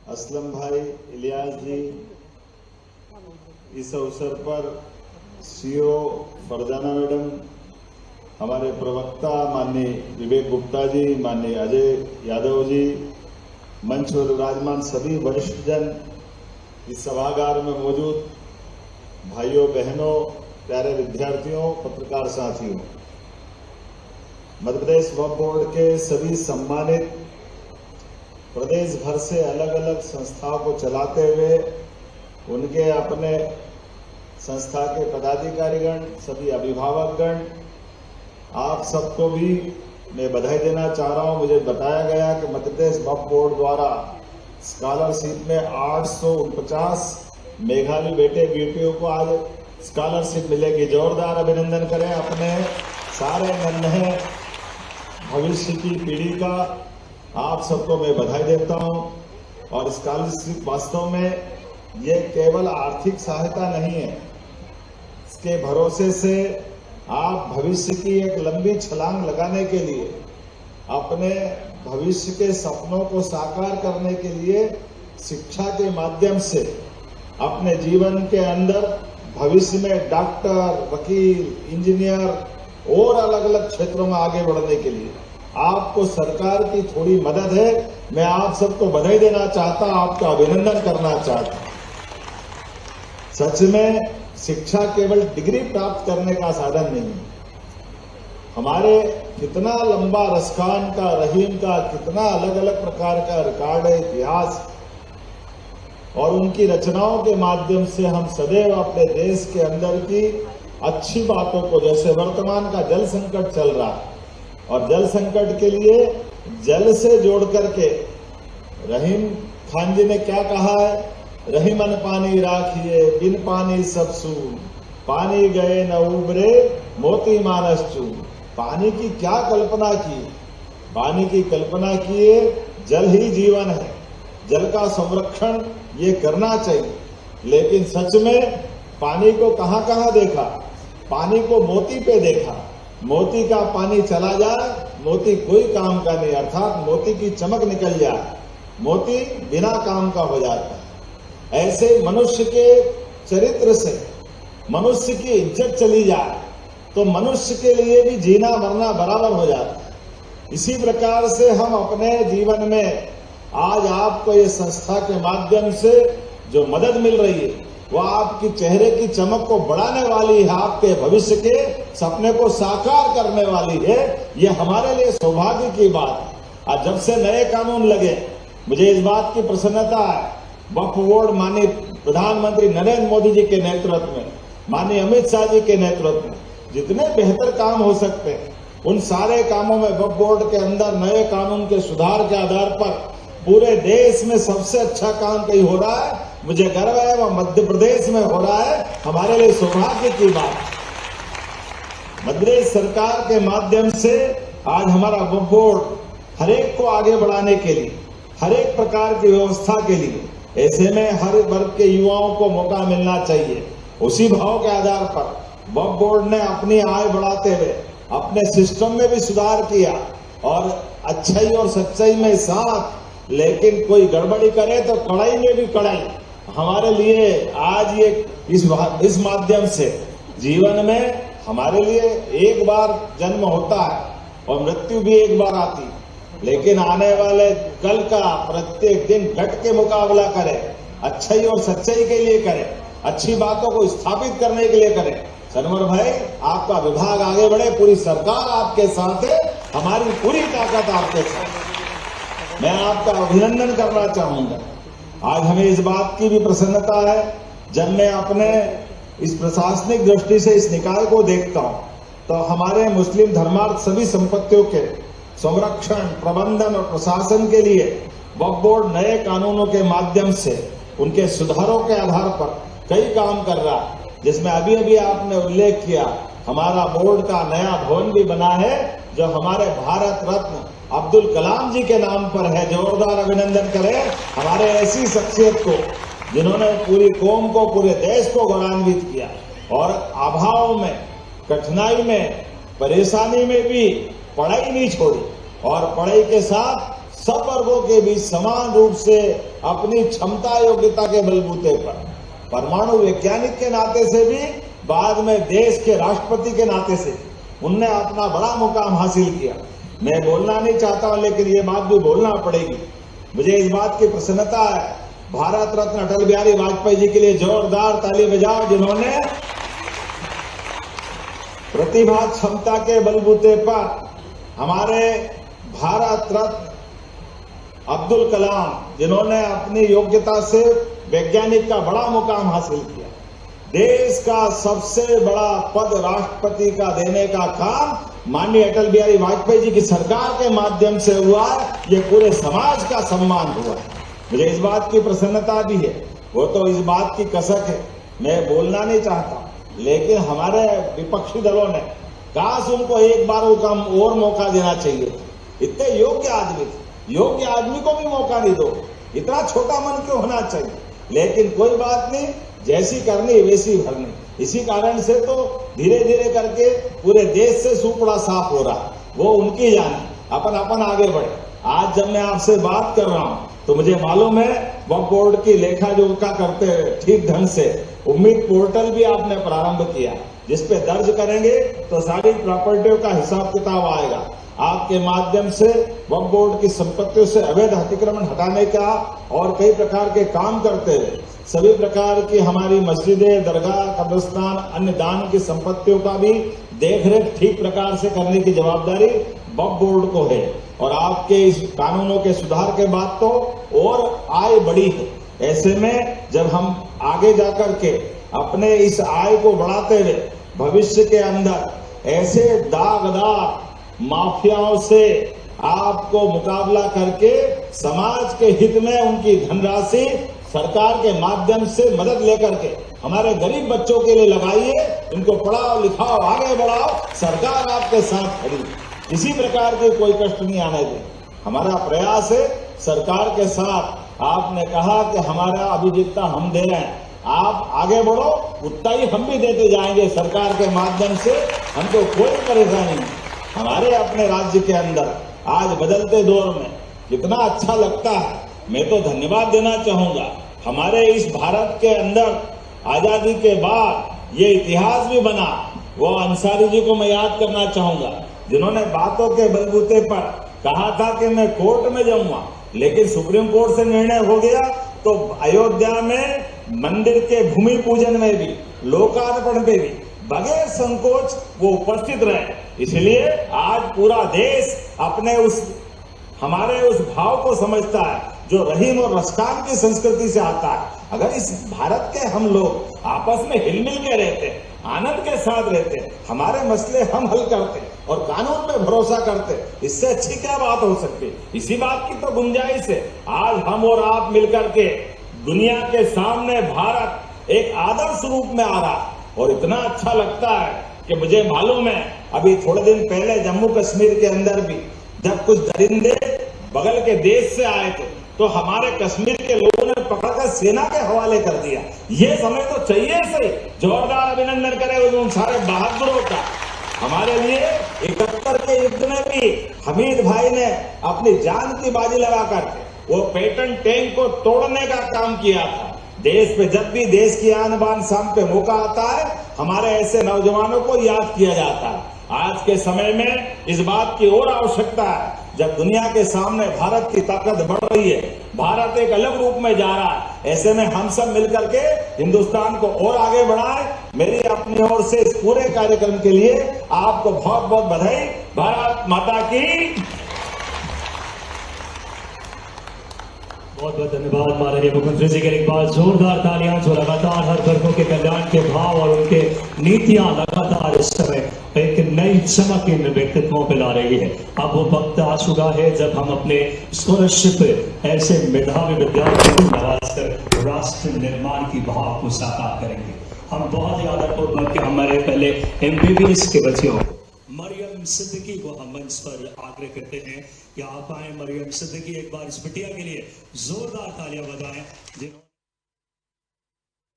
असलम भाई, इलियास जी, इस अवसर पर सीओ फरजाना मैडम, हमारे प्रवक्ता माननीय विवेक गुप्ता जी, माननीय अजय यादव जी, मंच पर विराजमान सभी वरिष्ठ जन, इस सभागार में मौजूद भाइयों बहनों, प्यारे विद्यार्थियों, पत्रकार साथियों, मध्य प्रदेश वक्फ बोर्ड के सभी सम्मानित प्रदेश भर से अलग अलग संस्थाओं को चलाते हुए उनके अपने संस्था के पदाधिकारीगण, सभी अभिभावकगण, आप सबको भी मैं बधाई देना चाह रहा हूं। मुझे बताया गया कि मध्य प्रदेश वक्फ बोर्ड द्वारा स्कॉलरशिप में 849 मेघावी बेटे बेटियों को आज स्कॉलरशिप मिलेगी। जोरदार अभिनंदन करें अपने सारे नन्हे भविष्य की पीढ़ी का। आप सबको मैं बधाई देता हूं। और स्कॉलरशिप वास्तव में ये केवल आर्थिक सहायता नहीं है, इसके भरोसे से आप भविष्य की एक लंबी छलांग लगाने के लिए, अपने भविष्य के सपनों को साकार करने के लिए शिक्षा के माध्यम से अपने जीवन के अंदर भविष्य में डॉक्टर, वकील, इंजीनियर और अलग अलग क्षेत्रों में आगे बढ़ने के लिए आपको सरकार की थोड़ी मदद है। मैं आप सबको बधाई देना चाहता हूं, आपका अभिनंदन करना चाहता हूं। सच में शिक्षा केवल डिग्री प्राप्त करने का साधन नहीं है। हमारे कितना लंबा रसखान का, रहीम का कितना अलग अलग प्रकार का रिकॉर्ड है, इतिहास, और उनकी रचनाओं के माध्यम से हम सदैव अपने देश के अंदर की अच्छी बातों को, जैसे वर्तमान का जल संकट चल रहा है और जल संकट के लिए जल से जोड़ करके रहीम खान जी ने क्या कहा है, रहीमन पानी राखिए बिन पानी सब सून, पानी गए न उबरे मोती मानस चून। पानी की क्या कल्पना की? पानी की कल्पना किए जल ही जीवन है, जल का संरक्षण ये करना चाहिए। लेकिन सच में पानी को कहां कहां देखा? पानी को मोती पे देखा। मोती का पानी चला जाए, मोती कोई काम का नहीं, अर्थात मोती की चमक निकल जाए, मोती बिना काम का हो जाता है। ऐसे मनुष्य के चरित्र से मनुष्य की इज्जत चली जाए तो मनुष्य के लिए भी जीना मरना बराबर हो जाता है। इसी प्रकार से हम अपने जीवन में आज आपको ये संस्था के माध्यम से जो मदद मिल रही है वह आपकी चेहरे की चमक को बढ़ाने वाली है, आपके भविष्य के सपने को साकार करने वाली है। ये हमारे लिए सौभाग्य की बात है। आज जब से नए कानून लगे, मुझे इस बात की प्रसन्नता है, वक्फ बोर्ड माननीय प्रधानमंत्री नरेंद्र मोदी जी के नेतृत्व में, माननीय अमित शाह जी के नेतृत्व में जितने बेहतर काम हो सकते हैं उन सारे कामों में वक्फ बोर्ड के अंदर नए कानून के सुधार के आधार पर पूरे देश में सबसे अच्छा काम कहीं हो रहा है। मुझे गर्व है वह मध्य प्रदेश में हो रहा है। हमारे लिए सौभाग्य की बात। मध्य प्रदेश सरकार के माध्यम से आज हमारा वक्फ बोर्ड हर एक को आगे बढ़ाने के लिए, हर एक प्रकार की व्यवस्था के लिए, ऐसे में हर वर्ग के युवाओं को मौका मिलना चाहिए। उसी भाव के आधार पर वक्फ बोर्ड ने अपनी आय बढ़ाते हुए अपने सिस्टम में भी सुधार किया और अच्छाई और सच्चाई में साथ, लेकिन कोई गड़बड़ी करे तो कड़ाई में भी कड़ाई। हमारे लिए आज ये इस माध्यम से जीवन में हमारे लिए एक बार जन्म होता है और मृत्यु भी एक बार आती है, लेकिन आने वाले कल का प्रत्येक दिन डट के मुकाबला करें, अच्छाई और सच्चाई के लिए करें, अच्छी बातों को स्थापित करने के लिए करें। सनवर भाई, आपका विभाग आगे बढ़े, पूरी सरकार आपके साथ है, हमारी पूरी ताकत आपके साथ। मैं आपका अभिनंदन करना चाहूंगा। आज हमें इस बात की भी प्रसन्नता है, जब मैं अपने इस प्रशासनिक दृष्टि से इस निकाय को देखता हूं तो हमारे मुस्लिम धर्मार्थ सभी संपत्तियों के संरक्षण, प्रबंधन और प्रशासन के लिए वक्फ बोर्ड नए कानूनों के माध्यम से उनके सुधारों के आधार पर कई काम कर रहा है। जिसमें अभी अभी आपने उल्लेख किया, हमारा बोर्ड का नया भवन भी बना है जो हमारे भारत रत्न अब्दुल कलाम जी के नाम पर है। जोरदार अभिनंदन करें हमारे ऐसी शख्सियत को जिन्होंने पूरी कौम को, पूरे देश को गौरवान्वित किया और अभाव में, कठिनाई में, परेशानी में भी पढ़ाई नहीं छोड़ी और पढ़ाई के साथ सब वर्गों के बीच समान रूप से अपनी क्षमता योग्यता के बलबूते पर, परमाणु वैज्ञानिक के नाते से भी, बाद में देश के राष्ट्रपति के नाते से उनने अपना बड़ा मुकाम हासिल किया। मैं बोलना नहीं चाहता हूं, लेकिन ये बात भी बोलना पड़ेगी। मुझे इस बात की प्रसन्नता है, भारत रत्न अटल बिहारी वाजपेयी जी के लिए जोरदार ताली बजाओ, जिन्होंने प्रतिभा क्षमता के बलबूते पर हमारे भारत रत्न अब्दुल कलाम, जिन्होंने अपनी योग्यता से वैज्ञानिक का बड़ा मुकाम हासिल किया, देश का सबसे बड़ा पद राष्ट्रपति का देने का काम माननीय अटल बिहारी वाजपेयी जी की सरकार के माध्यम से हुआ। ये पूरे समाज का सम्मान हुआ। मुझे इस बात की प्रसन्नता भी है। वो तो इस बात की कसक है, मैं बोलना नहीं चाहता, लेकिन हमारे विपक्षी दलों ने काश उनको एक बार और मौका देना चाहिए। इतने योग्य आदमी थे, योग्य आदमी को भी मौका नहीं दो, इतना छोटा मन क्यों होना चाहिए? लेकिन कोई बात नहीं, जैसी करनी वैसी भरनी। इसी कारण से तो धीरे धीरे करके पूरे देश से सुपड़ा साफ हो रहा। वो उनकी जाने, अपन आगे बढ़े। आज जब मैं आपसे बात कर रहा हूं तो मुझे मालूम है वक्फ बोर्ड की लेखा जोखा करते हैं ठीक ढंग से। उम्मीद पोर्टल भी आपने प्रारंभ किया, जिसपे दर्ज करेंगे तो सारी प्रॉपर्टियों का हिसाब किताब आएगा। आपके माध्यम से वक्फ बोर्ड की संपत्तियों से अवैध अतिक्रमण हटाने का और कई प्रकार के काम करते हुए सभी प्रकार की हमारी मस्जिदें, दरगाह, कब्रिस्तान, अन्य दान की संपत्तियों का भी देखरेख ठीक प्रकार से करने की जवाबदारी वक्फ बोर्ड को है। और आपके इस कानूनों के सुधार के बाद तो और आय बढ़ी है। ऐसे में जब हम आगे जाकर के अपने इस आय को बढ़ाते हुए भविष्य के अंदर ऐसे दागदार माफियाओं से आपको मुकाबला करके समाज के हित में उनकी धनराशि सरकार के माध्यम से मदद लेकर के हमारे गरीब बच्चों के लिए लगाइए, इनको पढ़ाओ लिखाओ आगे बढ़ाओ, सरकार आपके साथ खड़ी। किसी प्रकार के कोई कष्ट नहीं आने दें। हमारा प्रयास है सरकार के साथ। आपने कहा कि हमारा अभी जितना हम दे रहे हैं आप आगे बढ़ो, उतना ही हम भी देते जाएंगे सरकार के माध्यम से। हमको कोई परेशानी नहीं। हमारे अपने राज्य के अंदर आज बदलते दौर में कितना अच्छा लगता है। मैं तो धन्यवाद देना चाहूंगा हमारे इस भारत के अंदर आजादी के बाद ये इतिहास भी बना। वो अंसारी जी को मैं याद करना चाहूंगा, जिन्होंने बातों के बलबूते पर कहा था कि मैं कोर्ट में जाऊंगा, लेकिन सुप्रीम कोर्ट से निर्णय हो गया तो अयोध्या में मंदिर के भूमि पूजन में भी, लोकार्पण पे भी बगैर संकोच वो उपस्थित रहे। इसलिए आज पूरा देश अपने हमारे उस भाव को समझता है जो रहीम और रस्तान की संस्कृति से आता है। अगर इस भारत के हम लोग आपस में हिलमिल के रहते, आनंद के साथ रहते, हमारे मसले हम हल करते और कानून पे भरोसा करते, इससे अच्छी क्या बात हो सकती? इसी बात की तो गुंजाइश है। आज हम और आप मिलकर के दुनिया के सामने भारत एक आदर्श रूप में आ रहा और इतना अच्छा लगता है कि मुझे मालूम है अभी थोड़े दिन पहले जम्मू कश्मीर के अंदर भी जब कुछ दरिंदे बगल के देश से आए थे तो हमारे कश्मीर के लोगों ने पकड़कर सेना के हवाले कर दिया। ये समय तो चाहिए सही। जोरदार अभिनंदन करें उन सारे बहादुरों का। हमारे लिए 71 के युद्ध में भी हमीद भाई ने अपनी जान की बाजी लगा करके वो पैटर्न टैंक को तोड़ने का काम किया था। देश पे जब भी देश की आन बान शान पे मौका आता है, हमारे ऐसे नौजवानों को याद किया जाता है। आज के समय में इस बात की और आवश्यकता है, जब दुनिया के सामने भारत की ताकत बढ़ रही है, भारत एक अलग रूप में जा रहा है, ऐसे में हम सब मिलकर के हिंदुस्तान को और आगे बढ़ाएं। मेरी अपनी ओर से इस पूरे कार्यक्रम के लिए आपको बहुत बहुत बधाई। भारत माता की बहुत बहुत धन्यवाद। माननीय मुख्यमंत्री जी के एक बार जोरदार तालियां, जो लगातार हर वर्गों के कल्याण के भाव और उनके नीतियां लगातार इस समय एक नई चमक इन व्यक्तित्वों पे ला रही है। अब वो वक्त आ चुका है जब हम अपने स्कॉलरशिप ऐसे मेधावी विद्यार्थियों को नवाज कर राष्ट्र निर्माण की भाव को साकार करेंगे। हम बहुत ही आदरपूर्वक के हमारे पहले MBBS के बच्चों मरियम सिद्दीकी को हम मंच पर आग्रह करते हैं कि आप आए। मरियम सिद्दीकी एक बार इस बिटिया के लिए जोरदार तालियां बजाएं।